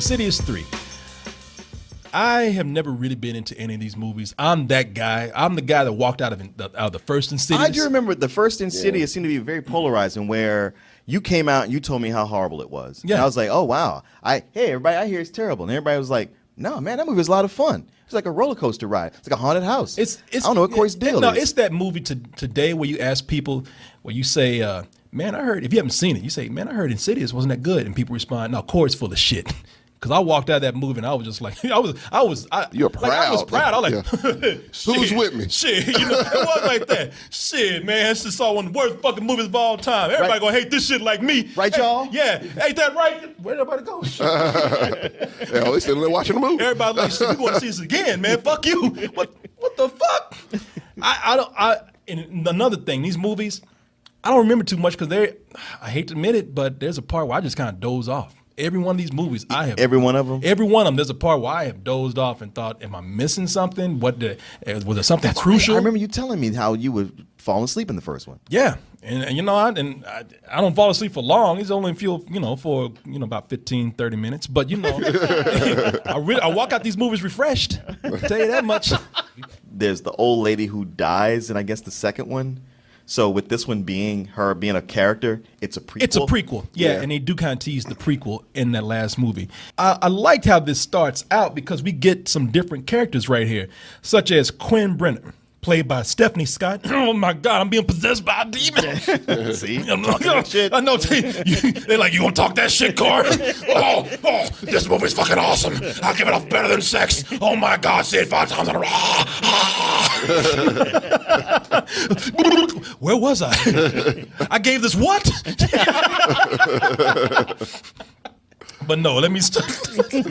Insidious 3. I have never really been into any of these movies. I'm that guy. I'm the guy that walked out of the first Insidious. I do remember the first Insidious seemed to be very polarizing, where you came out and you told me how horrible it was. Yeah. And I was like, oh, wow. Hey, everybody, I hear it's terrible. And everybody was like, no, man, that movie was a lot of fun. It's like a roller coaster ride. It's like a haunted house. I don't know what Corey's deal is. No, it's that movie today where you ask people, where you say, man, I heard, if you haven't seen it, you say, man, I heard Insidious wasn't that good. And people respond, no, Corey's full of shit. Because I walked out of that movie and I was just like, You're proud. I was proud. I was like, who's with me? Shit, it was like that. Shit, man, this is one of the worst fucking movies of all time. Everybody gonna hate this shit like me. Right, y'all? Yeah, ain't that right? Where'd everybody go? Hell, they sitting there watching the movie. Everybody like, shit, we want to see this again, man. Fuck you. What the fuck? And another thing, these movies, I don't remember too much because I hate to admit it, but there's a part where I just kind of doze off. Every one of these movies, I have. Every one of them? Every one of them. There's a part where I have dozed off and thought, am I missing something? Was there something crucial? I remember you telling me how you would fall asleep in the first one. Yeah. And I don't fall asleep for long. It's only for about 15, 30 minutes. But, I walk out these movies refreshed. I'll tell you that much. There's the old lady who dies in, I guess, the second one. So with this one being her being a character, it's a prequel. It's a prequel, yeah, and they do kind of tease the prequel in that last movie. I liked how this starts out because we get some different characters right here, such as Quinn Brenner, played by Stephanie Scott. Oh my God, I'm being possessed by a demon. See, I'm talking that shit. I know. They're like, you gonna talk that shit, Corey? Oh, this movie's fucking awesome. I'll give it up better than sex. Oh my God, say it 5 times in a row. Where was I? I gave this what? But no, let me start over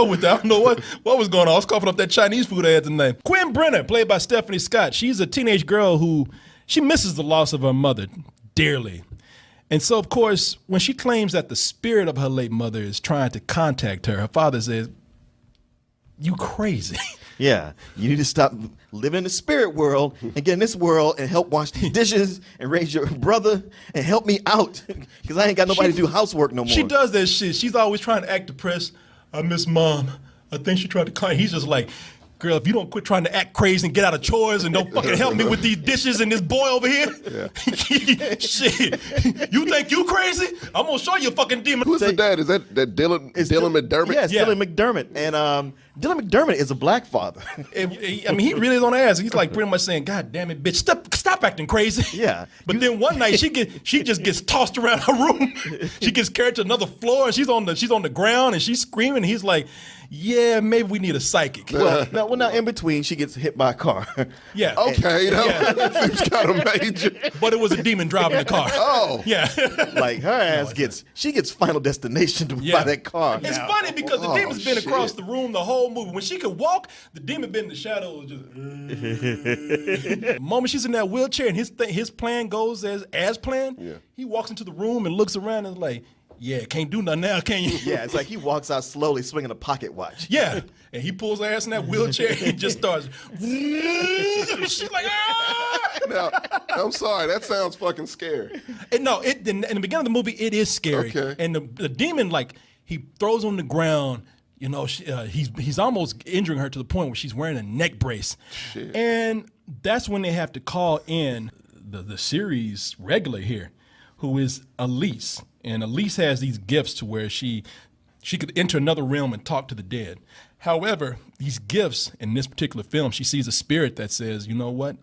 with that. I don't know what was going on. I was coughing up that Chinese food I had tonight. Quinn Brenner, played by Stephanie Scott. She's a teenage girl who she misses the loss of her mother dearly. And so, of course, when she claims that the spirit of her late mother is trying to contact her, her father says, you crazy. Yeah, you need to stop living in the spirit world and get in this world and help wash the dishes and raise your brother and help me out because I ain't got nobody to do housework no more. She does that shit. She's always trying to act depressed. I miss mom. I think she tried to call. He's just like, girl, if you don't quit trying to act crazy and get out of chores and don't fucking help me with these dishes and this boy over here, shit, you think you crazy? I'm gonna show you a fucking demon. Who's the dad? Is that Dylan McDermott? Yeah, it's Dylan McDermott. And Dylan McDermott is a black father. I mean, he really is on her ass. He's like pretty much saying, God damn it, bitch, stop acting crazy. Yeah. But then one night she just gets tossed around her room. She gets carried to another floor and she's on the ground and she's screaming. And he's like, yeah, maybe we need a psychic. Well, now in between, she gets hit by a car. Yeah. Okay, that seems kind of major. But it was a demon driving the car. Oh. Yeah. Like her ass gets Final Destination by that car. It's funny because the demon's been across the room the whole movie. When she could walk, the demon been in the shadows. Just, the moment she's in that wheelchair and his plan goes as planned, he walks into the room and looks around and is like, yeah, can't do nothing now, can you? Yeah, it's like he walks out slowly swinging a pocket watch. Yeah, and he pulls her ass in that wheelchair and just starts. She's like, ah! Now, I'm sorry, that sounds fucking scary. In the beginning of the movie, it is scary. Okay. And the demon, like, he throws her on the ground. He's almost injuring her to the point where she's wearing a neck brace. Shit. And that's when they have to call in the series regular here, who is Elise. And Elise has these gifts to where she could enter another realm and talk to the dead. However, these gifts in this particular film, she sees a spirit that says, you know what,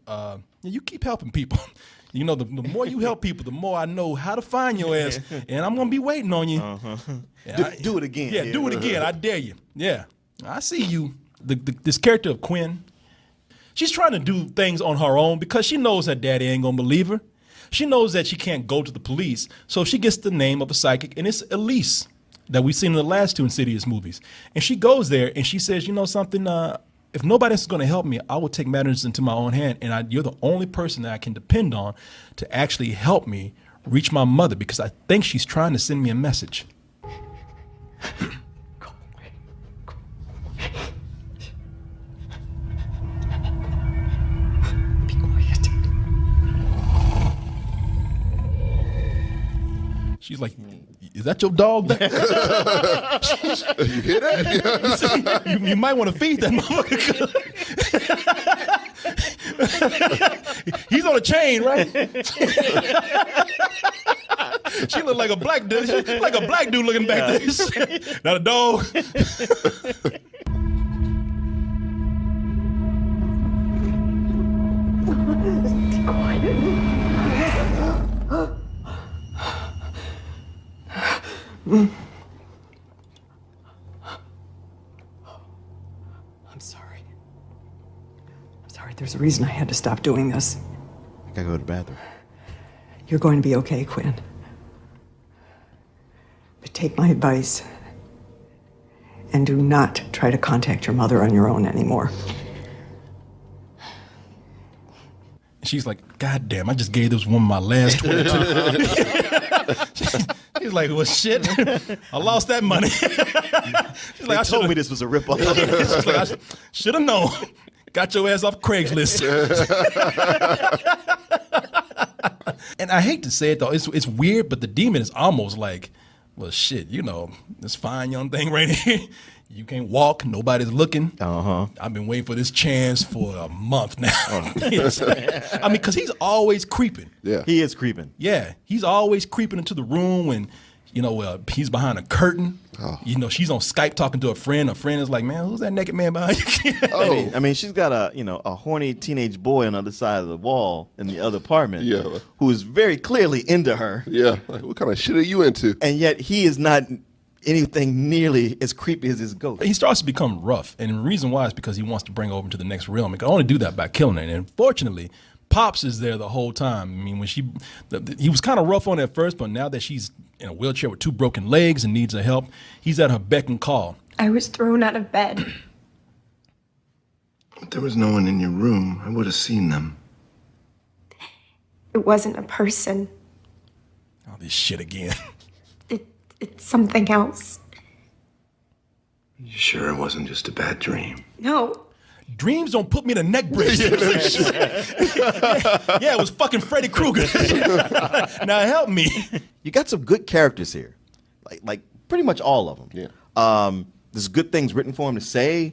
you keep helping people. The more you help people, the more I know how to find your ass, and I'm going to be waiting on you. Do it again. Yeah, do it again. I dare you. Yeah, I see you. This character of Quinn, she's trying to do things on her own because she knows her daddy ain't going to believe her. She knows that she can't go to the police, so she gets the name of a psychic, and it's Elise that we've seen in the last 2 Insidious movies. And she goes there, and she says, you know something, if nobody else is going to help me, I will take matters into my own hand, and you're the only person that I can depend on to actually help me reach my mother, because I think she's trying to send me a message. She's like, Is that your dog? You hear that? Yeah. You might want to feed that motherfucker. He's on a chain, right? She looked like a black dude. She looked like a black dude looking back there. Not a dog. I'm sorry. I'm sorry. There's a reason I had to stop doing this. I gotta go to the bathroom. You're going to be okay, Quinn. But take my advice and do not try to contact your mother on your own anymore. She's like, God damn, I just gave this woman my last 22. He's like, well, shit, I lost that money. She's like, I told me this was a ripoff. She's like, I should have known. Got your ass off Craigslist. And I hate to say it, though. It's weird, but the demon is almost like, well, shit, you know, this fine young thing right here. You can't walk. Nobody's looking. I've been waiting for this chance for a month now. I mean, because he's always creeping. Yeah. He is creeping. Yeah, he's always creeping into the room when, you know, he's behind a curtain. You know, she's on Skype talking to a friend. A friend is like, man, who's that naked man behind you? I mean, she's got a horny teenage boy on the other side of the wall in the other apartment. Yeah. Who is very clearly into her. Yeah. Like, what kind of shit are you into? And yet he is not anything nearly as creepy as his ghost. He starts to become rough, and the reason why is because he wants to bring her over to the next realm. He can only do that by killing her. And unfortunately, Pops is there the whole time. I mean, when he was kind of rough on her at first, but now that she's in a wheelchair with 2 broken legs and needs her help, he's at her beck and call. I was thrown out of bed. If there was no one in your room, I would have seen them. It wasn't a person. Oh, this shit again. It's something else. You sure it wasn't just a bad dream? No. Dreams don't put me in a neck brace. Yeah, it was fucking Freddy Krueger. Now help me. You got some good characters here, like pretty much all of them. Yeah. There's good things written for him to say.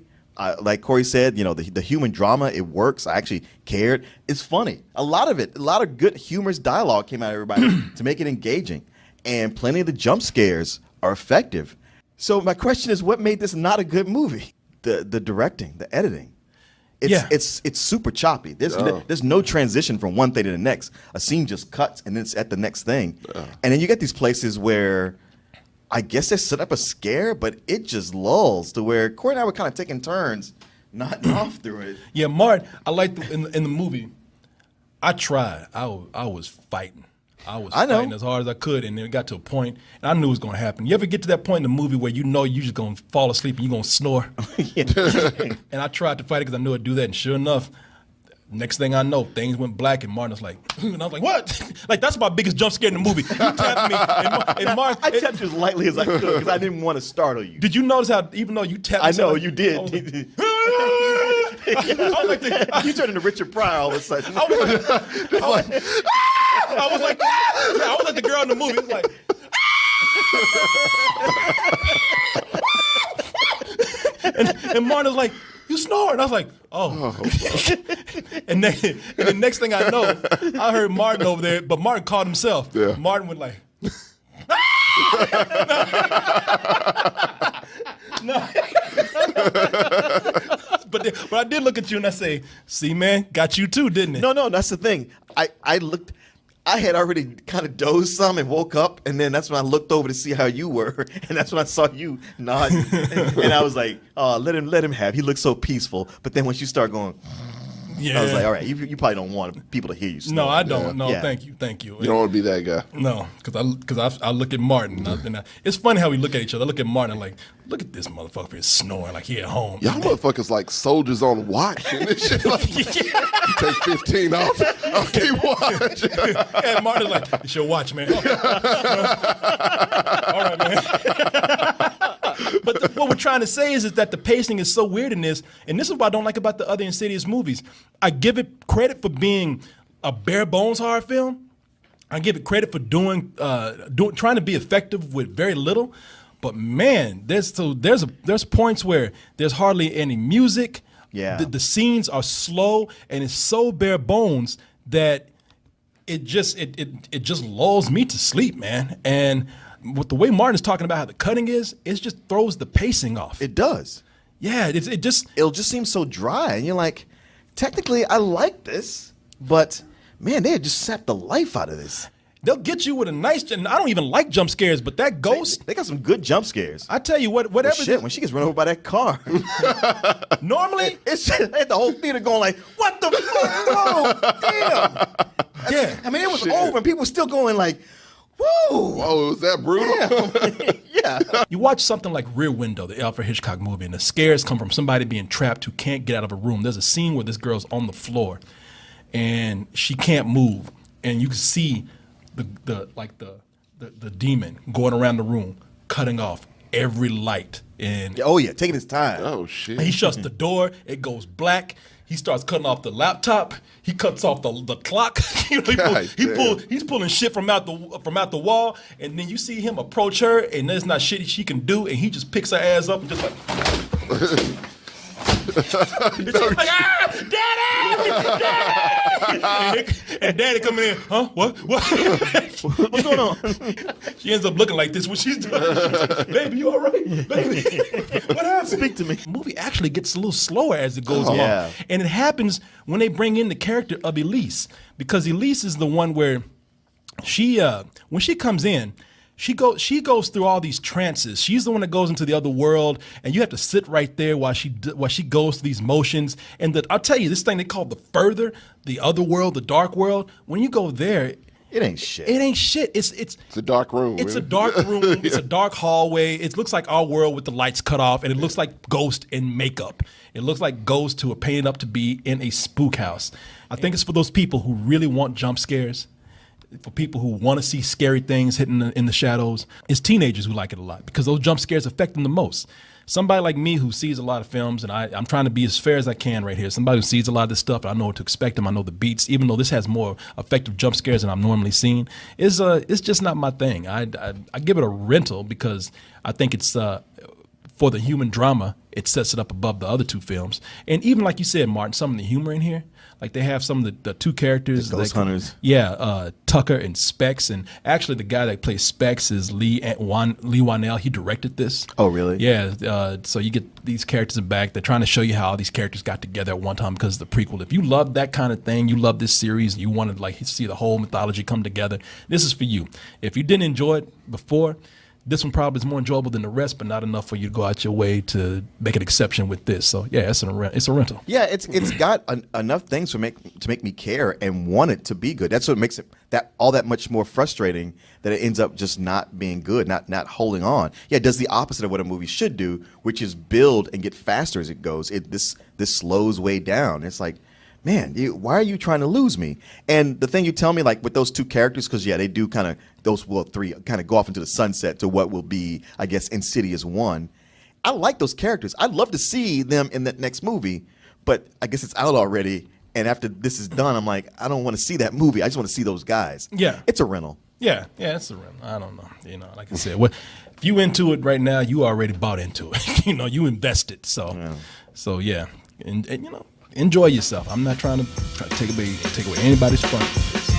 Like Corey said, you know, the human drama, it works. I actually cared. It's funny. A lot of good humorous dialogue came out of everybody to make it engaging. And plenty of the jump scares are effective. So my question is, what made this not a good movie? The directing, the editing. It's super choppy. There's no transition from one thing to the next. A scene just cuts and then it's at the next thing. And then you get these places where I guess they set up a scare, but it just lulls to where Corey and I were kind of taking turns nodding off through it. Yeah, Martin, I like in the movie, I tried. I was fighting. I was fighting as hard as I could, and then it got to a point, and I knew it was going to happen. You ever get to that point in the movie where you know you're just going to fall asleep and you're going to snore? And I tried to fight it because I knew I'd do that, and sure enough, next thing I know, things went black, and Martin was like, and I was like, what? Like, that's my biggest jump scare in the movie. You tapped me, and Martin... I tapped you as lightly as I could because I didn't want to startle you. Did you notice how, even though you tapped me... I know, you did. You turned into Richard Pryor all of a sudden. I was like the girl in the movie. It was like, and Martin's like, you snoring. I was like, oh. And the next thing I know, I heard Martin over there, but Martin caught himself. Yeah. Martin went like, no. But I did look at you and I say, see, man, got you too, didn't it? No, that's the thing. I had already kind of dozed some and woke up, and then that's when I looked over to see how you were, and that's when I saw you nod, and I was like, oh, let him have. He looked so peaceful. But then once you start going, yeah. I was like, all right, you probably don't want people to hear you snore. No, I don't. Yeah. No, Yeah. thank you. You don't want to be that guy. No, because I look at Martin. It's funny how we look at each other. I look at Martin like, look at this motherfucker is snoring like he at home. Y'all motherfuckers like soldiers on watch and this shit. Like, you take 15 off. I'll keep watch. And Martin's like, it's your watch, man. Okay. All right, man. But what we're trying to say is that the pacing is so weird in this, and this is what I don't like about the other Insidious movies. I give it credit for being a bare bones horror film, I give it credit for trying to be effective with very little. But man, there's points where there's hardly any music. Yeah. The scenes are slow and it's so bare bones that it just lulls me to sleep, man. And with the way Martin is talking about how the cutting is, it just throws the pacing off. It does. Yeah, It'll just seem so dry, and you're like, technically, I like this, but man, they had just sapped the life out of this. they'll get you with a nice. And I don't even like jump scares, but that ghost. They got some good jump scares. I tell you what, Well, whatever. shit, when she gets run over by that car, Normally, it's the whole theater going like, "What the fuck? Whoa, damn!" yeah. I mean, it was over, and people were still going like, "Woo!" Oh, was that brutal? Yeah. You watch something like Rear Window, the Alfred Hitchcock movie, and the scares come from somebody being trapped who can't get out of a room. There's a scene where this girl's on the floor, and she can't move, and you can see the demon going around the room, cutting off every light. And Oh yeah, taking his time. Oh shit! he shuts the door. It goes black. He starts cutting off the laptop. He cuts off the clock. He's pulling shit from out the wall, and then you see him approach her, and there's not shit she can do, and he just picks her ass up and just like. And she's like, Daddy! And Daddy coming in, huh? What? What's going on? She ends up looking like this when she's doing it. Baby, you all right? Baby, what happened? Speak to me. The movie actually gets a little slower as it goes along. Yeah. And it happens when they bring in the character of Elise, because Elise is the one where she, when she comes in, she goes through all these trances. She's the one that goes into the other world, and you have to sit right there while she goes through these motions. And I'll tell you, this thing they call the further, the other world, the dark world. When you go there, It ain't shit. it ain't shit. It's a dark room. It's man. a dark room. It's a dark hallway. It looks like our world with the lights cut off, and it looks like Ghost in makeup. It looks like Ghost who are painted up to be in a spook house. I think it's for those people who really want jump scares, for people who want to see scary things hidden in the shadows. It's teenagers who like it a lot because those jump scares affect them the most. Somebody like me who sees a lot of films, and I'm trying to be as fair as I can right here. Somebody who sees a lot of this stuff, and I know what to expect them. I know the beats, even though this has more effective jump scares than I'm normally seeing. It's just not my thing. I give it a rental because I think it's for the human drama. It sets it up above the other two films. And even like you said, Martin, some of the humor in here, like they have some of the two characters. The ghost hunters. Yeah, Tucker and Specs. And actually the guy that plays Specs is Lee Whannell. He directed this. Oh, really? Yeah, so you get these characters in back. They're trying to show you how all these characters got together at one time because of the prequel. If you love that kind of thing, you love this series, and you want to like see the whole mythology come together, this is for you. If you didn't enjoy it before, this one probably is more enjoyable than the rest, but not enough for you to go out your way to make an exception with this. So yeah, it's a rental. Yeah, it's got enough things to make me care and want it to be good. That's what makes it all that much more frustrating that it ends up just not being good, not holding on. Yeah, it does the opposite of what a movie should do, which is build and get faster as it goes. This slows way down. It's like, man, why are you trying to lose me? And the thing you tell me, like with those two characters, because yeah, they do kind of three kind of go off into the sunset to what will be, I guess, Insidious 1. I like those characters. I'd love to see them in that next movie, but I guess it's out already. And after this is done, I'm like, I don't want to see that movie. I just want to see those guys. Yeah. It's a rental. Yeah, it's a rental. I don't know. Like I said, if you into it right now, you already bought into it. You invested. So yeah, and enjoy yourself. I'm not trying to take away anybody's fun.